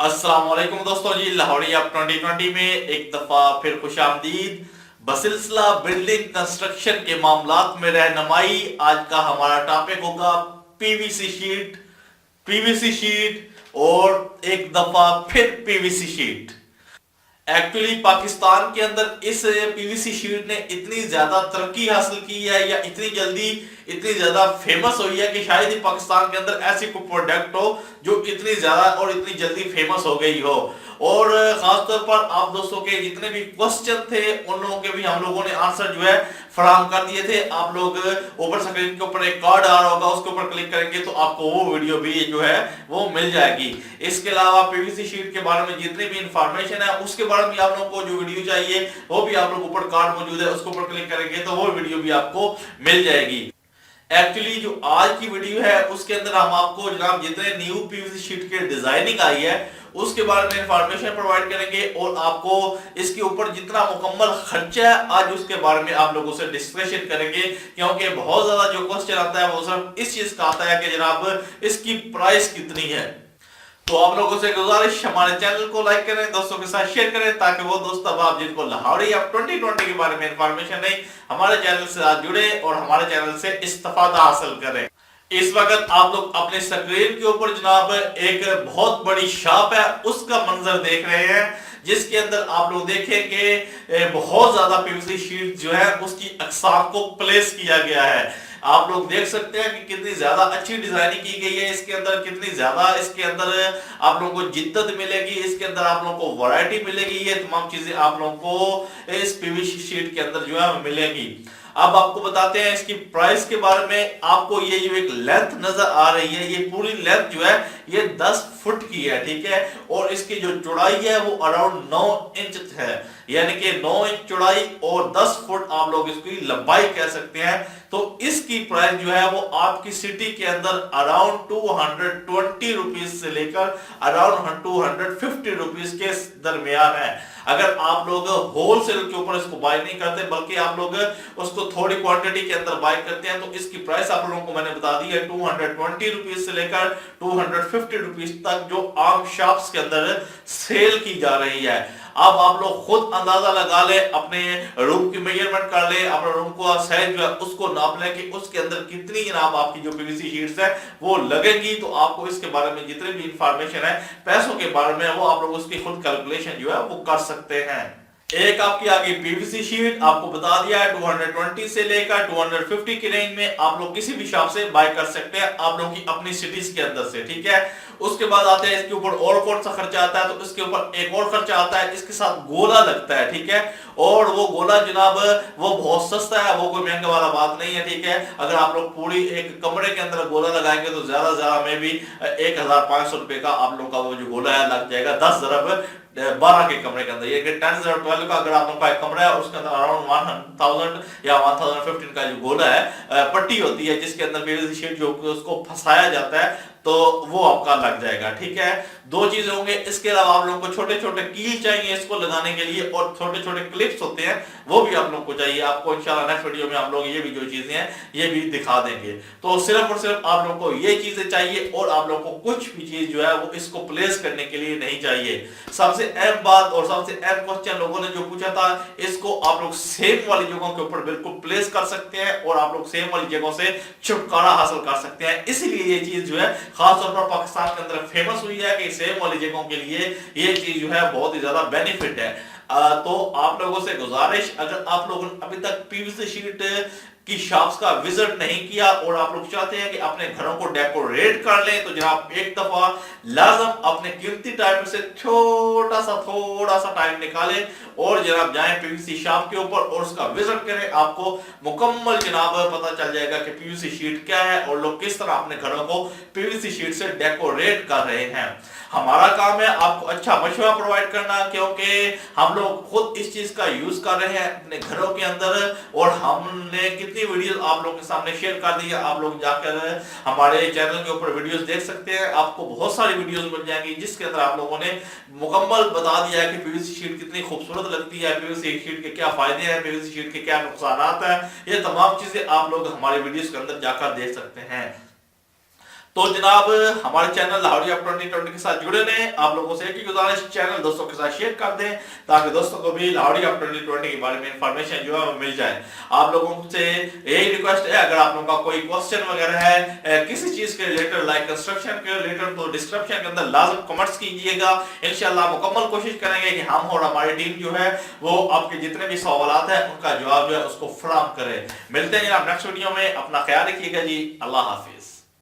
अस्सलाम वालेकुम दोस्तों जी, लाहौरिया 2020 में एक दफा फिर खुशामदीद। बसिलसिला बिल्डिंग कंस्ट्रक्शन के मामलात में रहनुमाई। आज का हमारा टॉपिक होगा पीवीसी शीट। पीवीसी शीट और एक दफा फिर पीवीसी शीट। एक्चुअली पाकिस्तान के अंदर इस पीवीसी शीट ने इतनी ज्यादा तरक्की हासिल की है या इतनी जल्दी इतनी ज्यादा फेमस हुई है कि शायद ही पाकिस्तान के अंदर ऐसी कोई प्रोडक्ट हो जो इतनी ज्यादा और इतनी जल्दी फेमस हो गई हो। और खासतौर पर आप दोस्तों के जितने भी क्वेश्चन थे उन लोगों के भी हम लोगों ने आंसर जो है फराहम कर दिए थे। आप लोग ऊपर स्क्रीन के ऊपर एक कार्ड आ रहा होगा, उसके ऊपर क्लिक करेंगे तो आपको वो वीडियो भी जो है वो मिल जाएगी। इसके अलावा पीवीसी शीट के बारे में जितनी भी इंफॉर्मेशन है उसके बारे में आप लोगों को जो वीडियो चाहिए वो भी आप लोग ऊपर कार्ड मौजूद है, उसके ऊपर क्लिक करेंगे तो वो वीडियो भी आपको मिल जाएगी। एक्चुअली जो आज की वीडियो है उसके अंदर हम आपको जनाब जितने न्यू पीवीसी शीट के डिजाइनिंग आई है उसके बारे में इंफॉर्मेशन प्रोवाइड करेंगे और आपको इसके ऊपर जितना मुकम्मल खर्चा है आज उसके बारे में आप लोगों से डिस्कशन करेंगे, क्योंकि बहुत ज्यादा जो क्वेश्चन आता है वो सिर्फ इस चीज का आता है कि जनाब इसकी प्राइस कितनी है। तो आप लोगों से गुजारिश, हमारे चैनल को लाइक करें, दोस्तों के साथ शेयर करें ताकि वो दोस्त अब आप जिनको लाहौरिया 2020 के बारे में इंफॉर्मेशन नहीं हमारे चैनल से आज जुड़े और हमारे चैनल से इस्तेफादा हासिल करें। इस वक्त आप लोग अपने स्क्रीन के ऊपर जनाब एक बहुत बड़ी शॉप है उसका मंजर देख रहे हैं, जिसके अंदर आप लोग देखें कि बहुत ज्यादा पीवीसी शीट जो है उसकी अकसाम को प्लेस किया गया है। आप लोग देख सकते हैं कि कितनी ज्यादा अच्छी डिजाइनिंग की गई है इसके अंदर, कितनी ज्यादा इसके अंदर आप लोगों को जिद्दत मिलेगी, इसके अंदर आप लोगों को वैरायटी मिलेगी, ये तमाम चीजें आप लोगों को इस पीवीसी शीट के अंदर जो है मिलेगी। अब आपको बताते हैं इसकी प्राइस के बारे में। आपको ये जो एक लेंथ नजर आ रही है ये पूरी लेंथ जो है ये 10 फुट की है, ठीक है, और इसकी जो चौड़ाई है वो अराउंड 9 इंच है, यानी कि 9 इंच चौड़ाई और 10 फुट आप लोग इसकी लंबाई कह सकते हैं। तो इसकी प्राइस जो है वो आपकी सिटी के अंदर अराउंड 220 रुपीज से लेकर अराउंड 250 रुपीज के दरमियान है। अगर आप लोग होलसेल के ऊपर इसको बाय नहीं करते बल्कि आप लोग उसको थोड़ी क्वांटिटी के अंदर बाय करते हैं तो इसकी प्राइस आप लोगों को मैंने बता दी है 220 रुपीज से लेकर 250 रुपीज तक जो आम शॉप्स के अंदर सेल की जा रही है। अब आप लोग खुद अंदाजा लगा ले, अपने रूम की मेजरमेंट कर ले, अपने रूम को साइज जो है उसको नाप ले कि उसके अंदर कितनी जनाब आपकी जो पीवीसी शीट्स है वो लगेगी। तो आपको इसके बारे में जितने भी इंफॉर्मेशन है पैसों के बारे में वो आप लोग उसकी खुद कैलकुलेशन जो है वो कर सकते हैं। एक आपकी आगे पीवीसी शीट आपको बता दिया है 220 से लेकर 250 की रेंज में आप लोग किसी भी शॉप से बाय कर सकते हैं आप लोग की अपनी सिटीज के अंदर से, ठीक है। उसके बाद आते हैं इसके ऊपर और कौन सा खर्चा आता है, तो इसके ऊपर एक और खर्चा आता है, इसके साथ गोला लगता है, ठीक है। और वो गोला जनाब वो बहुत सस्ता है, वो कोई महंगा वाला बात नहीं है, ठीक है। अगर आप लोग पूरी एक कमरे के अंदर गोला लगाएंगे तो ज्यादा से ज्यादा में भी 1500 रुपए का आप लोग का वो जो गोला है लग जाएगा 10 ज़रब 12 के कमरे के अंदर। ये 10/12 का अगर आप लोग का एक कमरा है उसके अंदर अराउंड 1000 या 1015 का जो गोला है पट्टी होती है जिसके अंदर पीवीसी शीट जो उसको फंसाया जाता है तो वो आपका लग जाएगा, ठीक है। दो चीज होंगे। इसके अलावा आप लोगों को छोटे छोटे कील चाहिए इसको लगाने के लिए और छोटे छोटे क्लिप्स होते हैं वो भी आप लोगों को चाहिए। आपको इंशाल्लाह नेक्स्ट वीडियो में आप लोग ये भी जो चीजें हैं ये भी दिखा देंगे। तो सिर्फ और सिर्फ आप लोगों को ये चीजें चाहिए और आप लोगों को कुछ भी चीज जो है वो इसको प्लेस करने के लिए नहीं चाहिए। सबसे अहम बात और सबसे अहम क्वेश्चन लोगों ने जो पूछा था, इसको आप लोग सेम वाली जगहों के ऊपर बिल्कुल प्लेस कर सकते हैं और आप लोग सेम वाली जगहों से छुटकारा हासिल कर सकते हैं। इसीलिए ये चीज जो है खासतौर पर पाकिस्तान के अंदर फेमस हुई है कि सेम वाली जगहों के लिए ये चीज जो है बहुत ही ज्यादा बेनिफिट है। तो आप लोगों से गुजारिश, अगर आप लोगों ने अभी तक पीवीसी शीट की शॉप्स का विजिट नहीं किया और आप लोग चाहते हैं कि अपने घरों को डेकोरेट कर लें तो जनाब एक दफा लाजम अपने कीमती टाइम से थोड़ा सा टाइम निकालें और जनाब जाएं पीवीसी शॉप के ऊपर और उसका विजिट करें। आपको मुकम्मल जनाब पता चल जाएगा कि पीवीसी शीट क्या है और लोग किस तरह अपने घरों को पीवीसी शीट से डेकोरेट कर रहे हैं। हमारा काम है आपको अच्छा मशवरा प्रोवाइड करना, क्योंकि हम लोग खुद इस चीज का यूज कर रहे हैं अपने घरों के अंदर और हमने कितनी वीडियोस आप लोगों के सामने शेयर कर दी है। आप लोग जाकर हमारे चैनल के ऊपर वीडियोस देख सकते हैं, आपको बहुत सारी वीडियोस मिल जाएंगी जिसके अंदर आप लोगों ने मुकम्मल बता दिया है कि पीवीसी शीट कितनी खूबसूरत लगती है, पीवीसी शीट के क्या फायदे हैं, पीवीसी शीट के क्या नुकसान हैं। ये तमाम चीजें आप लोग हमारी वीडियोस के अंदर जाकर देख सकते हैं। तो जनाब हमारे चैनल लाहौरी ऑफ 2020 के साथ जुड़े रहें। आप लोगों से एक ही गुजारिश, चैनल दोस्तों के साथ शेयर कर दें ताकि दोस्तों को भी लाहौरी ऑफ 2020 के बारे में इंफॉर्मेशन जो है वो मिल जाए। आप लोगों से यही रिक्वेस्ट है, अगर आप लोगों का कोई क्वेश्चन वगैरह है किसी चीज के रिलेटेड, लाइक कंस्ट्रक्शन के रिलेटेड, तो डिस्क्रिप्शन के अंदर लाजम कमेंट्स कीजिएगा। इंशाल्लाह मुकम्मल कोशिश करेंगे कि हम और हमारी टीम जो है वो आपके जितने भी सवाल है उनका जवाब जो है उसको फराहम करें। मिलते हैं जनाब नेक्स्ट वीडियो में, अपना ख्याल रखिएगा जी, अल्लाह हाफिज।